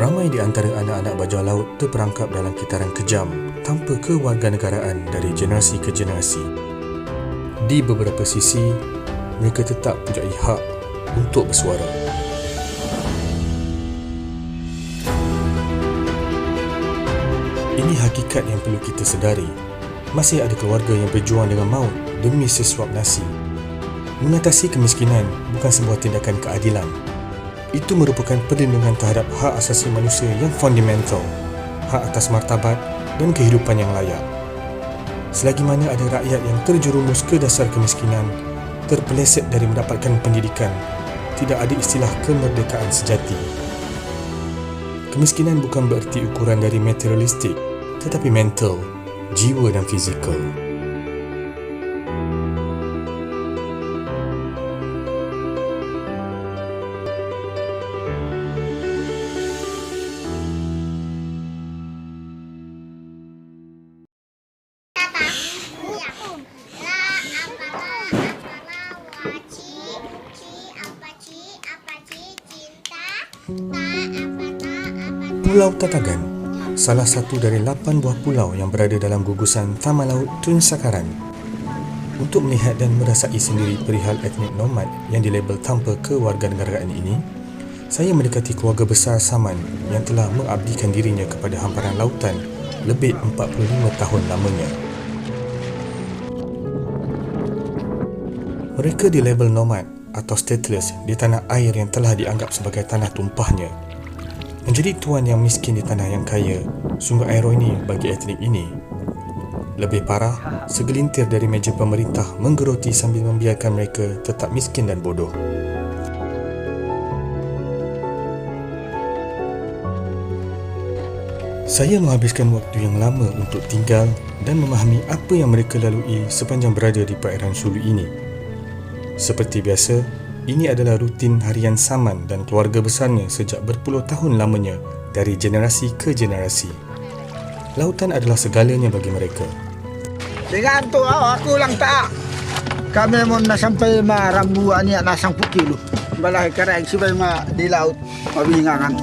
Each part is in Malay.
Ramai di antara anak-anak bajau laut terperangkap dalam kitaran kejam tanpa kewarganegaraan dari generasi ke generasi. Di beberapa sisi, mereka tetap mempunyai hak untuk bersuara. Ini hakikat yang perlu kita sedari. Masih ada keluarga yang berjuang dengan maut demi sesuap nasi. Mengatasi kemiskinan bukan sebuah tindakan keadilan. Itu merupakan perlindungan terhadap hak asasi manusia yang fundamental, hak atas martabat dan kehidupan yang layak. Selagi mana ada rakyat yang terjerumus ke dasar kemiskinan, terpeleset dari mendapatkan pendidikan, tidak ada istilah kemerdekaan sejati. Kemiskinan bukan bererti ukuran dari materialistik, tetapi mental, jiwa dan fizikal. Pulau Tatagan, salah satu dari 8 buah pulau yang berada dalam gugusan Taman Laut Tun Sakaran. Untuk melihat dan merasai sendiri perihal etnik nomad yang dilabel tanpa kewarganegaraan ini, saya mendekati keluarga besar Saman yang telah mengabdikan dirinya kepada hamparan lautan lebih 45 tahun lamanya. Mereka dilabel nomad atau stateless di tanah air yang telah dianggap sebagai tanah tumpahnya. Menjadi tuan yang miskin di tanah yang kaya sungguh ironi bagi etnik ini. Lebih parah, segelintir dari meja pemerintah menggeroti sambil membiarkan mereka tetap miskin dan bodoh. Saya menghabiskan waktu yang lama untuk tinggal dan memahami apa yang mereka lalui sepanjang berada di perairan Sulu ini. Seperti biasa, ini adalah rutin harian Saman dan keluarga besarnya sejak berpuluh tahun lamanya dari generasi ke generasi. Lautan adalah segalanya bagi mereka. Dengan tu aku lang tak. Kami mo na sampai marambuan niya na 10 kilo. Balay karang sibay di laut mabingangan.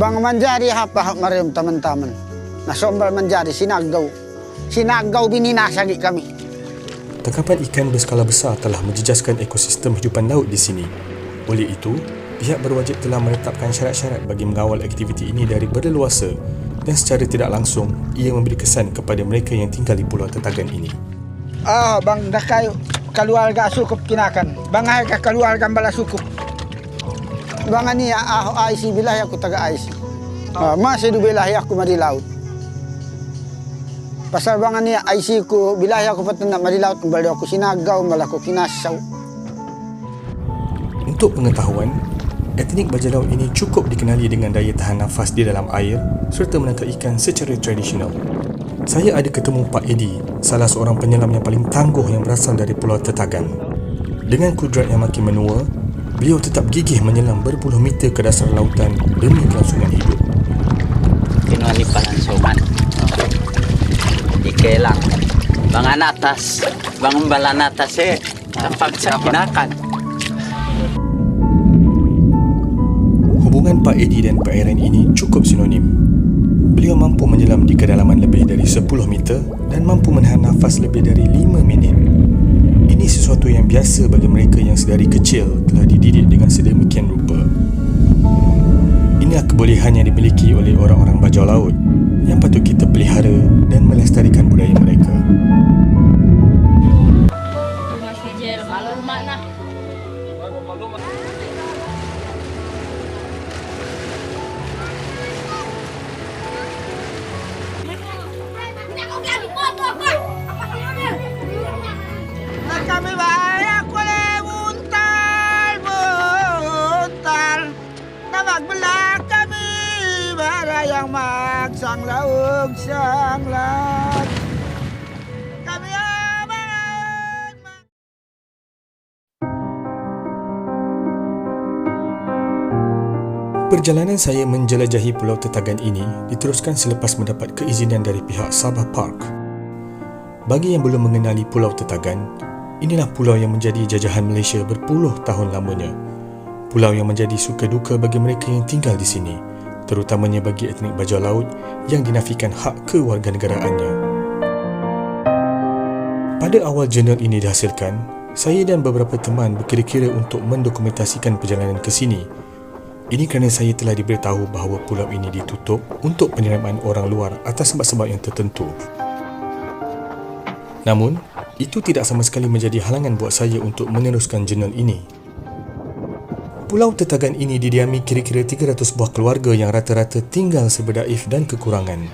Bang manjari hapa marium teman-teman. Nasombal manjari sinagaw. Sinagaw bininasagi kami. Tangkapan ikan berskala besar telah menjejaskan ekosistem hidupan laut di sini. Oleh itu, pihak berwajib telah menetapkan syarat-syarat bagi mengawal aktiviti ini dari berleluasa dan secara tidak langsung ia memberi kesan kepada mereka yang tinggal di Pulau Tatagan ini. Bang dah kayo keluarga sukup kinakan. Bang ay ka keluarga bala sukup. Bang ani IC bilah aku taga IC. Masih du bilah aku madi laut. Pasal bangan niya IC ko bilahi ako patanda madilaut kembali ako sinagaw malako kinasaw. Untuk pengetahuan, etnik bajau laut ini cukup dikenali dengan daya tahan nafas di dalam air serta menangkap ikan secara tradisional. Saya ada ketemu Pak Edi, salah seorang penyelam yang paling tangguh yang berasal dari Pulau Tatagan. Dengan kudrat yang makin menua, beliau tetap gigih menyelam berpuluh meter ke dasar lautan demi kelangsungan hidup. Kinuali palansuman. Ikelang bangan atas, bangan balan atas tampak sakinakan. Hubungan Pak Edi dan perairan ini cukup sinonim. Beliau mampu menyelam di kedalaman lebih dari 10 meter dan mampu menahan nafas lebih dari 5 minit. Ini sesuatu yang biasa bagi mereka yang sedari kecil telah dididik dengan sedemikian rupa. Inilah kebolehan yang dimiliki oleh orang-orang bajau laut yang patut kita pelihara dan melestarikan budaya mereka. Kami banyak boleh buntal. Tawag belak kami barayang magsang laog sang lahat. Kami abangan. Perjalanan saya menjelajahi Pulau Tatagan ini diteruskan selepas mendapat keizinan dari pihak Sabah Park. Bagi yang belum mengenali Pulau Tatagan, inilah pulau yang menjadi jajahan Malaysia berpuluh tahun lamanya. Pulau yang menjadi suka duka bagi mereka yang tinggal di sini, terutamanya bagi etnik bajau laut yang dinafikan hak kewarganegaraannya. Pada awal jurnal ini dihasilkan, saya dan beberapa teman berkira-kira untuk mendokumentasikan perjalanan ke sini. Ini kerana saya telah diberitahu bahawa pulau ini ditutup untuk penerimaan orang luar atas sebab-sebab yang tertentu. Namun, itu tidak sama sekali menjadi halangan buat saya untuk meneruskan jurnal ini. Pulau Tetagan ini didiami kira-kira 300 buah keluarga yang rata-rata tinggal serba daif dan kekurangan.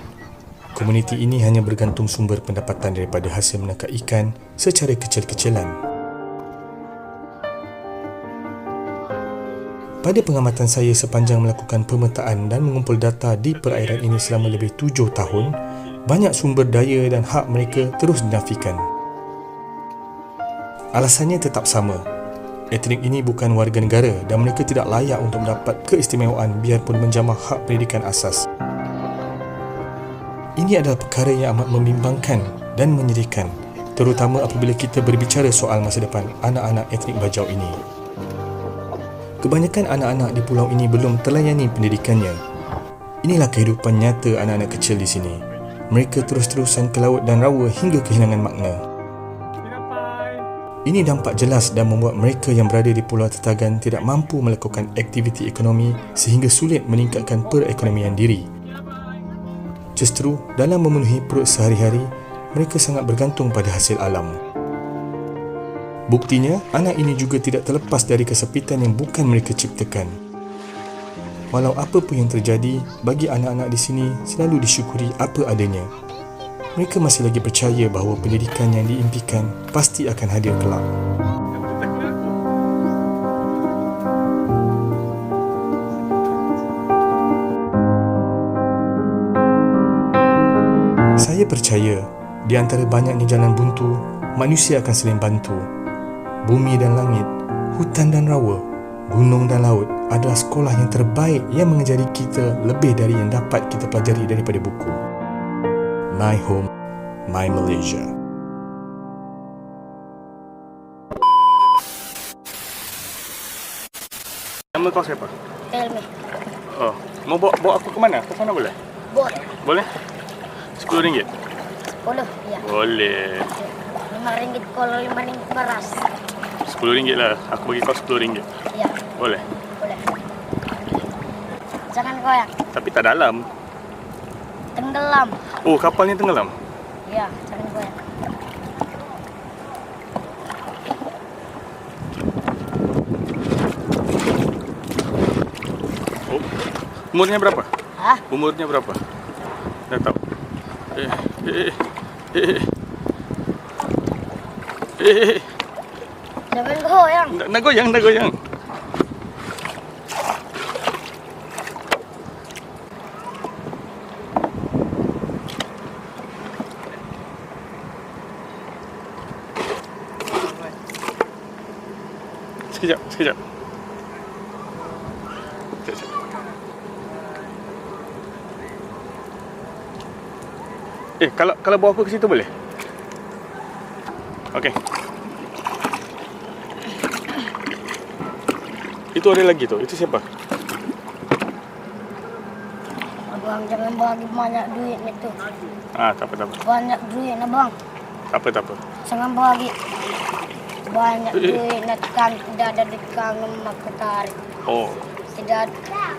Komuniti ini hanya bergantung sumber pendapatan daripada hasil menangkap ikan secara kecil-kecilan. Pada pengamatan saya sepanjang melakukan pemetaan dan mengumpul data di perairan ini selama lebih 7 tahun, banyak sumber daya dan hak mereka terus dinafikan. Alasannya tetap sama. Etnik ini bukan warga negara dan mereka tidak layak untuk mendapat keistimewaan biarpun menjamah hak pendidikan asas. Ini adalah perkara yang amat membimbangkan dan menyedihkan, terutama apabila kita berbicara soal masa depan anak-anak etnik bajau ini. Kebanyakan anak-anak di pulau ini belum terlayani pendidikannya. Inilah kehidupan nyata anak-anak kecil di sini. Mereka terus-terusan ke laut dan rawa hingga kehilangan makna. Ini dampak jelas dan membuat mereka yang berada di Pulau Tetagan tidak mampu melakukan aktiviti ekonomi sehingga sulit meningkatkan perekonomian diri. Justru, dalam memenuhi perut sehari-hari, mereka sangat bergantung pada hasil alam. Buktinya, anak ini juga tidak terlepas dari kesepitan yang bukan mereka ciptakan. Walau apa pun yang terjadi, bagi anak-anak di sini selalu disyukuri apa adanya. Mereka masih lagi percaya bahawa pendidikan yang diimpikan pasti akan hadir kelak. Saya percaya, di antara banyaknya jalan buntu, manusia akan saling bantu. Bumi dan langit, hutan dan rawa, gunung dan laut adalah sekolah yang terbaik yang mengajari kita lebih dari yang dapat kita pelajari daripada buku. My home, my Malaysia. Nama kau siapa? Helmi. Oh, mau bawa aku ke mana? Ke sana boleh? Boleh. Boleh? RM10? 10, ya. Boleh. RM5 kalau RM5 beras. RM10 lah. Aku bagi kau RM10. Ya, Boleh. boleh. Jangan goyang. Tapi tak dalam. Tenggelam. Oh, kapalnya tenggelam. Ya, jangan goyang. Oh. Umurnya berapa? Hah? Umurnya berapa? Dah tahu. Jangan goyang. Nak goyang, nak goyang. Sekejap, sekejap. Sekejap. Kalau bawa aku ke situ boleh? Okey. Itu ada lagi tu. Itu siapa? Abang jangan bagi banyak duit itu. Tak apa, tak apa. Banyak duit abang. Tak apa, tak apa. Jangan bagi banyak duit kan tidak ada di kangen mak tarik. Oh, Tidak ada.